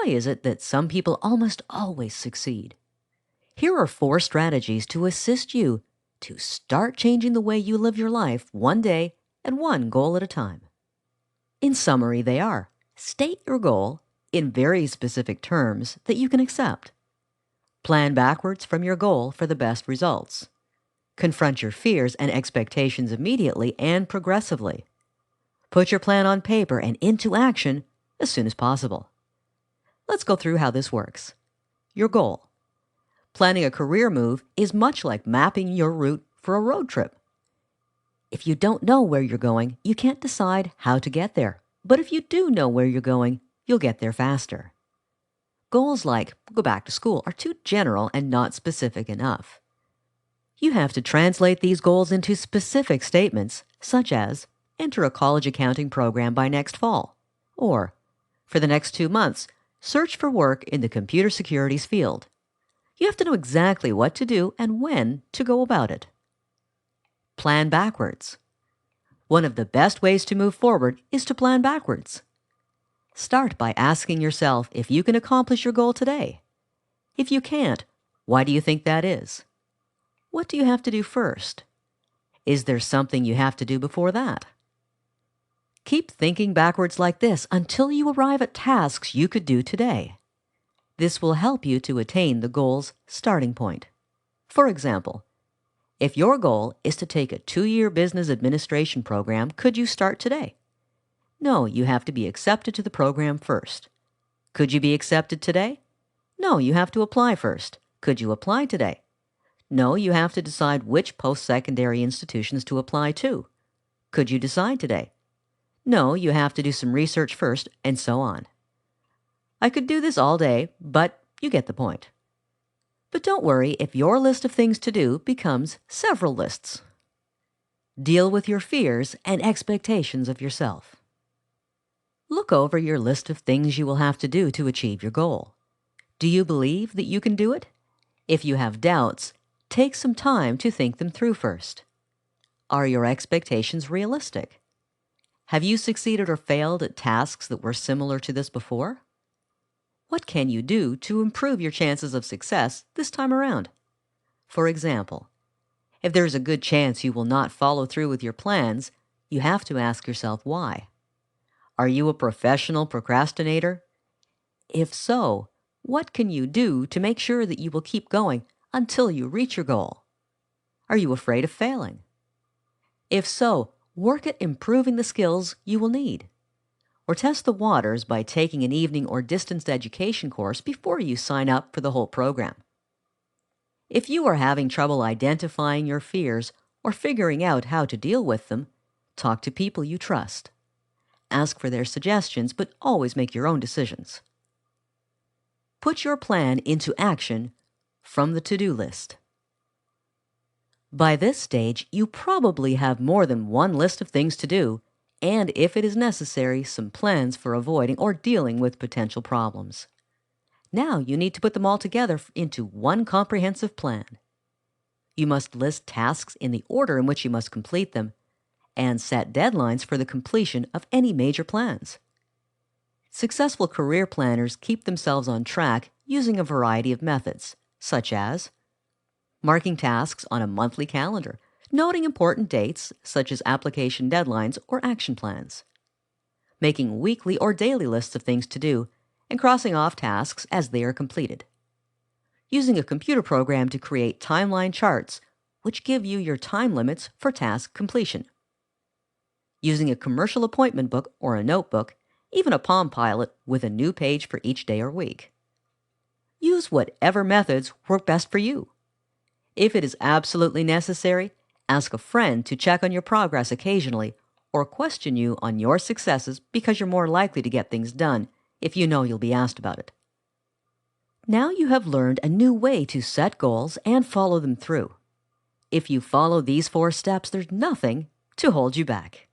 Why is it that some people almost always succeed? Here are 4 strategies to assist you to start changing the way you live your life one day and one goal at a time. In summary, they are: state your goal in very specific terms that you can accept. Plan backwards from your goal for the best results. Confront your fears and expectations immediately and progressively. Put your plan on paper and into action as soon as possible. Let's go through how this works. Your goal. Planning a career move is much like mapping your route for a road trip. If you don't know where you're going, you can't decide how to get there. But if you do know where you're going, you'll get there faster. Goals like go back to school are too general and not specific enough. You have to translate these goals into specific statements, such as enter a college accounting program by next fall, or for the next 2 months, search for work in the computer securities field. You have to know exactly what to do and when to go about it. Plan backwards. One of the best ways to move forward is to plan backwards. Start by asking yourself if you can accomplish your goal today. If you can't, why do you think that is? What do you have to do first? Is there something you have to do before that? Keep thinking backwards like this until you arrive at tasks you could do today. This will help you to attain the goal's starting point. For example, if your goal is to take a 2-year business administration program, could you start today? No, you have to be accepted to the program first. Could you be accepted today? No, you have to apply first. Could you apply today? No, you have to decide which post-secondary institutions to apply to. Could you decide today? No, you have to do some research first, and so on. I could do this all day, but you get the point. But don't worry if your list of things to do becomes several lists. Deal with your fears and expectations of yourself. Look over your list of things you will have to do to achieve your goal. Do you believe that you can do it? If you have doubts, take some time to think them through first. Are your expectations realistic? Have you succeeded or failed at tasks that were similar to this before? What can you do to improve your chances of success this time around? For example, if there is a good chance you will not follow through with your plans, you have to ask yourself why. Are you a professional procrastinator? If so, what can you do to make sure that you will keep going until you reach your goal? Are you afraid of failing? If so, work at improving the skills you will need. Or test the waters by taking an evening or distanced education course before you sign up for the whole program. If you are having trouble identifying your fears or figuring out how to deal with them, talk to people you trust. Ask for their suggestions, but always make your own decisions. Put your plan into action from the to-do list. By this stage, you probably have more than one list of things to do, and if it is necessary, some plans for avoiding or dealing with potential problems. Now you need to put them all together into one comprehensive plan. You must list tasks in the order in which you must complete them, and set deadlines for the completion of any major plans. Successful career planners keep themselves on track using a variety of methods, such as marking tasks on a monthly calendar, noting important dates such as application deadlines or action plans, making weekly or daily lists of things to do, and crossing off tasks as they are completed, using a computer program to create timeline charts which give you your time limits for task completion, using a commercial appointment book or a notebook, even a Palm Pilot with a new page for each day or week. Use whatever methods work best for you. If it is absolutely necessary, ask a friend to check on your progress occasionally or question you on your successes because you're more likely to get things done if you know you'll be asked about it. Now you have learned a new way to set goals and follow them through. If you follow these 4 steps, there's nothing to hold you back.